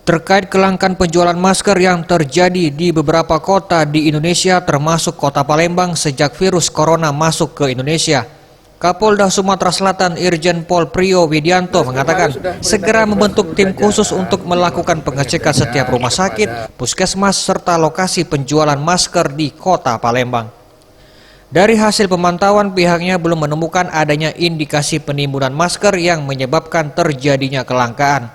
Terkait kelangkaan penjualan masker yang terjadi di beberapa kota di Indonesia termasuk kota Palembang sejak virus corona masuk ke Indonesia, Kapolda Sumatera Selatan Irjen Pol Priyo Widianto mengatakan segera membentuk tim khusus untuk melakukan pengecekan setiap rumah sakit, puskesmas, serta lokasi penjualan masker di kota Palembang. Dari hasil pemantauan, pihaknya belum menemukan adanya indikasi penimbunan masker yang menyebabkan terjadinya kelangkaan.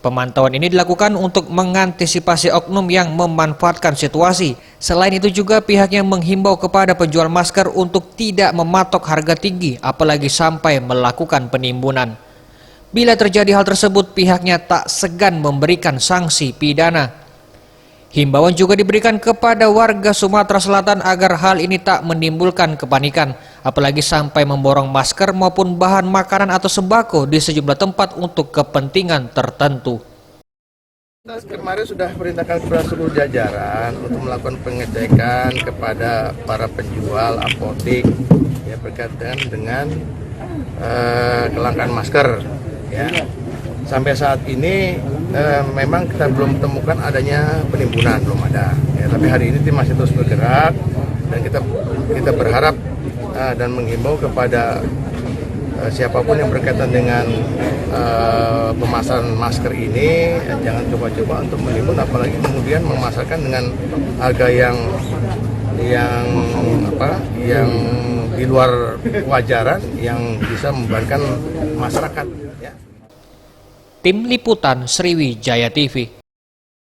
Pemantauan ini dilakukan untuk mengantisipasi oknum yang memanfaatkan situasi. Selain itu juga pihaknya menghimbau kepada penjual masker untuk tidak mematok harga tinggi, apalagi sampai melakukan penimbunan. Bila terjadi hal tersebut, pihaknya tak segan memberikan sanksi pidana. Himbauan juga diberikan kepada warga Sumatera Selatan agar hal ini tak menimbulkan kepanikan, apalagi sampai memborong masker maupun bahan makanan atau sembako di sejumlah tempat untuk kepentingan tertentu. Kita kemarin sudah perintahkan kepada seluruh jajaran untuk melakukan pengecekan kepada para penjual apotek ya, berkaitan dengan kelangkaan masker. Ya. Sampai saat ini memang kita belum temukan adanya penimbunan, belum ada. Ya, tapi hari ini tim masih terus bergerak dan kita berharap dan menghimbau kepada siapapun yang berkaitan dengan pemasaran masker ini, jangan coba-coba untuk menimbun, apalagi kemudian memasarkan dengan harga yang di luar wajaran yang bisa membebankan masyarakat. Ya. Tim Liputan Sriwijaya TV.